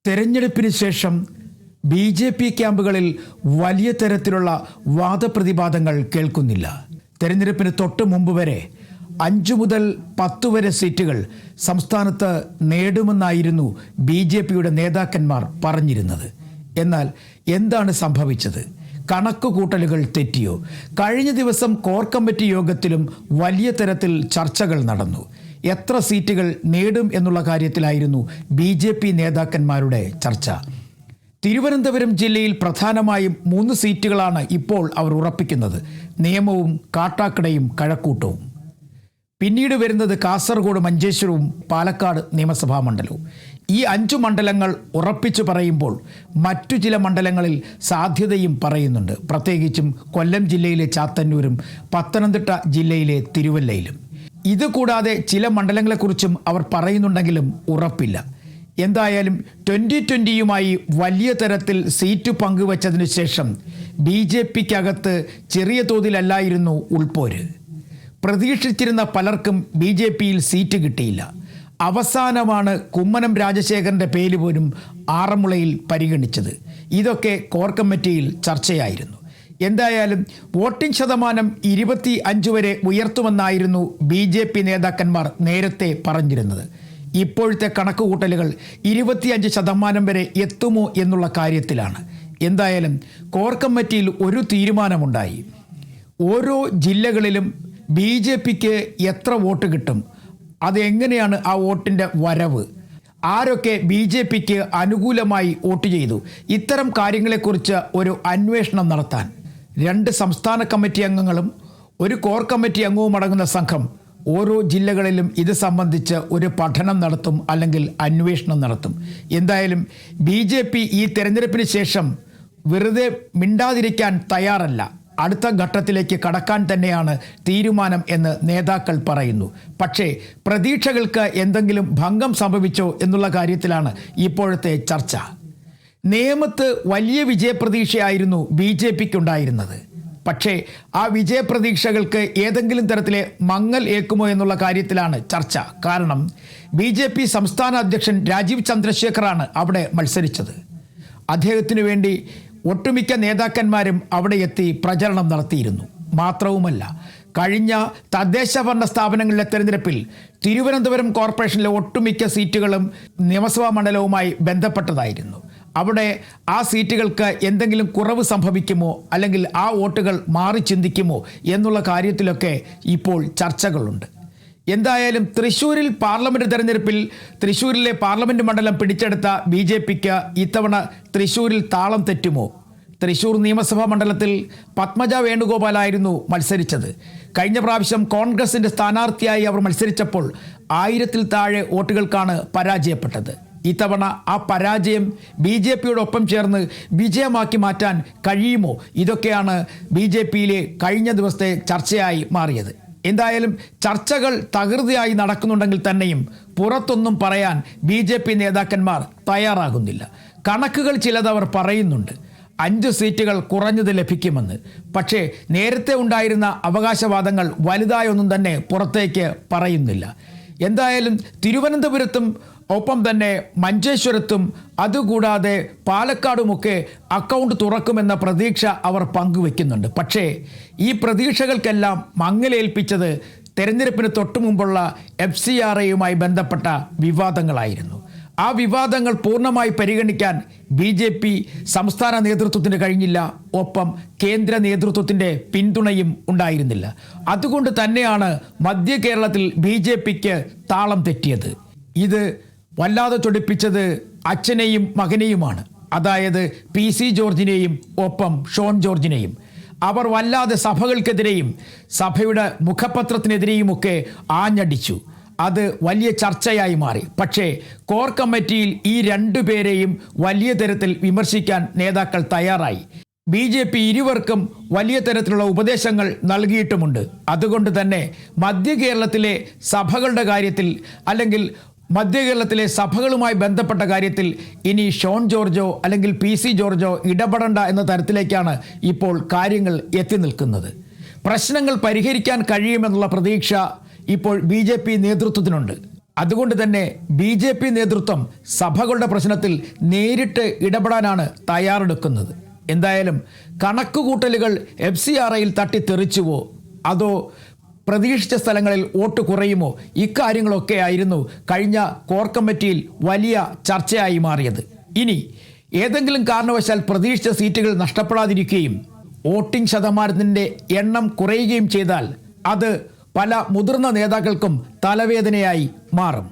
തെരഞ്ഞെടുപ്പിന് ശേഷം BJP ക്യാമ്പുകളിൽ വലിയ തരത്തിലുള്ള വാദപ്രതിവാദങ്ങൾ കേൾക്കുന്നില്ല. തെരഞ്ഞെടുപ്പിന് തൊട്ട് മുമ്പ് വരെ 5 മുതൽ 10 വരെ സീറ്റുകൾ സംസ്ഥാനത്ത് നേടുമെന്നായിരുന്നു BJPയുടെ നേതാക്കന്മാർ പറഞ്ഞിരുന്നത്. എന്നാൽ എന്താണ് സംഭവിച്ചത്? കണക്കുകൂട്ടലുകൾ തെറ്റിയോ? കഴിഞ്ഞ ദിവസം കോർ കമ്മിറ്റി യോഗത്തിലും വലിയ തരത്തിൽ ചർച്ചകൾ നടന്നു. എത്ര സീറ്റുകൾ നേടും എന്നുള്ള കാര്യത്തിലായിരുന്നു BJP നേതാക്കന്മാരുടെ ചർച്ച. തിരുവനന്തപുരം ജില്ലയിൽ പ്രധാനമായും 3 സീറ്റുകളാണ് ഇപ്പോൾ അവർ ഉറപ്പിക്കുന്നത്: നേമവും, കാട്ടാക്കടയും, കഴക്കൂട്ടവും. പിന്നീട് വരുന്നത് കാസർഗോഡ്, മഞ്ചേശ്വരവും, പാലക്കാട് നിയമസഭാ മണ്ഡലവും. ഈ 5 മണ്ഡലങ്ങൾ ഉറപ്പിച്ചു പറയുമ്പോൾ മറ്റു ചില മണ്ഡലങ്ങളിൽ സാധ്യതയും പറയുന്നുണ്ട്. പ്രത്യേകിച്ചും കൊല്ലം ജില്ലയിലെ ചാത്തന്നൂരും പത്തനംതിട്ട ജില്ലയിലെ തിരുവല്ലയിലും. ഇതുകൂടാതെ ചില മണ്ഡലങ്ങളെക്കുറിച്ചും അവർ പറയുന്നുണ്ടെങ്കിലും ഉറപ്പില്ല. എന്തായാലും 2020യുമായി വലിയ തരത്തിൽ സീറ്റ് പങ്കുവച്ചതിന് ശേഷം BJPക്കകത്ത് ചെറിയ തോതിലല്ലായിരുന്നു ഉൾപ്പോര്. പ്രതീക്ഷിച്ചിരുന്ന പലർക്കും BJPയിൽ സീറ്റ് കിട്ടിയില്ല. അവസാനമാണ് കുമ്മനം രാജശേഖരൻ്റെ പേര് പോലും ആറന്മുളയിൽ പരിഗണിച്ചത്. ഇതൊക്കെ കോർ കമ്മിറ്റിയിൽ ചർച്ചയായിരുന്നു. എന്തായാലും വോട്ടിംഗ് ശതമാനം 25 വരെ ഉയർത്തുമെന്നായിരുന്നു BJP നേതാക്കന്മാർ നേരത്തെ പറഞ്ഞിരുന്നത്. ഇപ്പോഴത്തെ കണക്കുകൂട്ടലുകൾ 25% വരെ എത്തുമോ എന്നുള്ള കാര്യത്തിലാണ്. എന്തായാലും കോർ കമ്മിറ്റിയിൽ ഒരു തീരുമാനമുണ്ടായി. ഓരോ ജില്ലകളിലും BJPക്ക് എത്ര വോട്ട് കിട്ടും, അതെങ്ങനെയാണ് ആ വോട്ടിൻ്റെ വരവ്, ആരൊക്കെ BJPക്ക് അനുകൂലമായി വോട്ട് ചെയ്തു, ഇത്തരം കാര്യങ്ങളെക്കുറിച്ച് ഒരു അന്വേഷണം നടത്താൻ 2 സംസ്ഥാന കമ്മിറ്റി അംഗങ്ങളും ഒരു കോർ കമ്മിറ്റി അംഗവും അടങ്ങുന്ന സംഘം ഓരോ ജില്ലകളിലും ഇത് സംബന്ധിച്ച് ഒരു പഠനം നടത്തും, അല്ലെങ്കിൽ അന്വേഷണം നടത്തും. എന്തായാലും BJP ഈ തെരഞ്ഞെടുപ്പിന് ശേഷം വെറുതെ മിണ്ടാതിരിക്കാൻ തയ്യാറല്ല. അടുത്ത ഘട്ടത്തിലേക്ക് കടക്കാൻ തന്നെയാണ് തീരുമാനം എന്ന് നേതാക്കൾ പറയുന്നു. പക്ഷേ പ്രതീക്ഷകൾക്ക് എന്തെങ്കിലും ഭംഗം സംഭവിച്ചോ എന്നുള്ള കാര്യത്തിലാണ് ഇപ്പോഴത്തെ ചർച്ച. നേമത്ത് വലിയ വിജയപ്രതീക്ഷയായിരുന്നു BJPക്കുണ്ടായിരുന്നത്. പക്ഷേ ആ വിജയപ്രതീക്ഷകൾക്ക് ഏതെങ്കിലും തരത്തിലെ മങ്ങൽ ഏൽക്കുമോ എന്നുള്ള കാര്യത്തിലാണ് ചർച്ച. കാരണം BJP സംസ്ഥാന അധ്യക്ഷൻ രാജീവ് ചന്ദ്രശേഖറാണ് അവിടെ മത്സരിച്ചത്. അദ്ദേഹത്തിനു വേണ്ടി ഒട്ടുമിക്ക നേതാക്കന്മാരും അവിടെ എത്തി പ്രചരണം നടത്തിയിരുന്നു. മാത്രവുമല്ല, കഴിഞ്ഞ തദ്ദേശ ഭരണ സ്ഥാപനങ്ങളിലെ തെരഞ്ഞെടുപ്പിൽ തിരുവനന്തപുരം കോർപ്പറേഷനിലെ ഒട്ടുമിക്ക സീറ്റുകളും നിയമസഭാ മണ്ഡലവുമായി ബന്ധപ്പെട്ടതായിരുന്നു. അവിടെ ആ സീറ്റുകൾക്ക് എന്തെങ്കിലും കുറവ് സംഭവിക്കുമോ, അല്ലെങ്കിൽ ആ വോട്ടുകൾ മാറി ചിന്തിക്കുമോ എന്നുള്ള കാര്യത്തിലൊക്കെ ഇപ്പോൾ ചർച്ചകളുണ്ട്. എന്തായാലും തൃശ്ശൂരിൽ പാർലമെൻറ്റ് തെരഞ്ഞെടുപ്പിൽ തൃശ്ശൂരിലെ പാർലമെൻറ്റ് മണ്ഡലം പിടിച്ചെടുത്ത BJPക്ക് ഇത്തവണ തൃശ്ശൂരിൽ താളം തെറ്റുമോ? തൃശ്ശൂർ നിയമസഭാ മണ്ഡലത്തിൽ പത്മജ വേണുഗോപാലായിരുന്നു മത്സരിച്ചത്. കഴിഞ്ഞ പ്രാവശ്യം കോൺഗ്രസിൻ്റെ സ്ഥാനാർത്ഥിയായി അവർ മത്സരിച്ചപ്പോൾ 1000-ൽ താഴെ വോട്ടുകൾക്കാണ് പരാജയപ്പെട്ടത്. ഇത്തവണ ആ പരാജയം BJPയോടൊപ്പം ചേർന്ന് വിജയമാക്കി മാറ്റാൻ കഴിയുമോ? ഇതൊക്കെയാണ് BJPയിലെ കഴിഞ്ഞ ദിവസത്തെ ചർച്ചയായി മാറിയത്. എന്തായാലും ചർച്ചകൾ തകൃതിയായി നടക്കുന്നുണ്ടെങ്കിൽ തന്നെയും പുറത്തൊന്നും പറയാൻ BJP നേതാക്കന്മാർ തയ്യാറാകുന്നില്ല. കണക്കുകൾ ചിലതവർ പറയുന്നുണ്ട്. 5 സീറ്റുകൾ കുറഞ്ഞത് ലഭിക്കുമെന്ന്. പക്ഷേ നേരത്തെ ഉണ്ടായിരുന്ന അവകാശവാദങ്ങൾ വലുതായൊന്നും തന്നെ പുറത്തേക്ക് പറയുന്നില്ല. എന്തായാലും തിരുവനന്തപുരത്തും ഒപ്പം തന്നെ മഞ്ചേശ്വരത്തും അതുകൂടാതെ പാലക്കാടുമൊക്കെ അക്കൗണ്ട് തുറക്കുമെന്ന പ്രതീക്ഷ അവർ പങ്കുവെക്കുന്നുണ്ട്. പക്ഷേ ഈ പ്രതീക്ഷകൾക്കെല്ലാം മങ്ങലേൽപ്പിച്ചത് തെരഞ്ഞെടുപ്പിന് തൊട്ടു മുമ്പുള്ള FCRAയുമായി ബന്ധപ്പെട്ട വിവാദങ്ങളായിരുന്നു. ആ വിവാദങ്ങൾ പൂർണ്ണമായി പരിഗണിക്കാൻ BJP സംസ്ഥാന നേതൃത്വത്തിന് കഴിഞ്ഞില്ല. ഒപ്പം കേന്ദ്ര നേതൃത്വത്തിൻ്റെ പിന്തുണയും ഉണ്ടായിരുന്നില്ല. അതുകൊണ്ട് തന്നെയാണ് മധ്യ കേരളത്തിൽ BJPക്ക് താളം തെറ്റിയത്. ഇത് വല്ലാതെ ചൊടിപ്പിച്ചത് അച്ഛനെയും മകനെയുമാണ്. അതായത് PC ജോർജിനെയും ഒപ്പം ഷോൺ ജോർജിനെയും. അവർ വല്ലാതെ സഭകൾക്കെതിരെയും സഭയുടെ മുഖപത്രത്തിനെതിരെയുമൊക്കെ ആഞ്ഞടിച്ചു. അത് വലിയ ചർച്ചയായി മാറി. പക്ഷേ കോർ കമ്മിറ്റിയിൽ ഈ 2 പേരെയും വലിയ തരത്തിൽ വിമർശിക്കാൻ നേതാക്കൾ തയ്യാറായി. BJP ഇരുവർക്കും വലിയ തരത്തിലുള്ള ഉപദേശങ്ങൾ നൽകിയിട്ടുമുണ്ട്. അതുകൊണ്ട് തന്നെ മധ്യ കേരളത്തിലെ സഭകളുടെ കാര്യത്തിൽ, അല്ലെങ്കിൽ മധ്യ കേരളത്തിലെ സഭകളുമായി ബന്ധപ്പെട്ട കാര്യത്തിൽ ഇനി ഷോൺ ജോർജോ അല്ലെങ്കിൽ PC ജോർജോ ഇടപെടേണ്ട എന്ന തരത്തിലേക്കാണ് ഇപ്പോൾ കാര്യങ്ങൾ എത്തി നിൽക്കുന്നത്. പ്രശ്നങ്ങൾ പരിഹരിക്കാൻ കഴിയുമെന്നുള്ള പ്രതീക്ഷ ഇപ്പോൾ BJP നേതൃത്വത്തിനുണ്ട്. അതുകൊണ്ട് തന്നെ BJP നേതൃത്വം സഭകളുടെ പ്രശ്നത്തിൽ നേരിട്ട് ഇടപെടാനാണ് തയ്യാറെടുക്കുന്നത്. എന്തായാലും കണക്കുകൂട്ടലുകൾ FCRIയിൽ തട്ടിത്തെറിച്ചുവോ അതോ പ്രതീക്ഷിച്ച സ്ഥലങ്ങളിൽ വോട്ട് കുറയുമോ, ഇക്കാര്യങ്ങളൊക്കെ ആയിരുന്നു കഴിഞ്ഞ കോർ കമ്മിറ്റിയിൽ വലിയ ചർച്ചയായി മാറിയത്. ഇനി ഏതെങ്കിലും കാരണവശാൽ പ്രതീക്ഷിച്ച സീറ്റുകൾ നഷ്ടപ്പെടാതിരിക്കുകയും വോട്ടിംഗ് ശതമാനത്തിൻ്റെ എണ്ണം കുറയുകയും ചെയ്താൽ അത് പല മുതിർന്ന നേതാക്കൾക്കും തലവേദനയായി മാറും.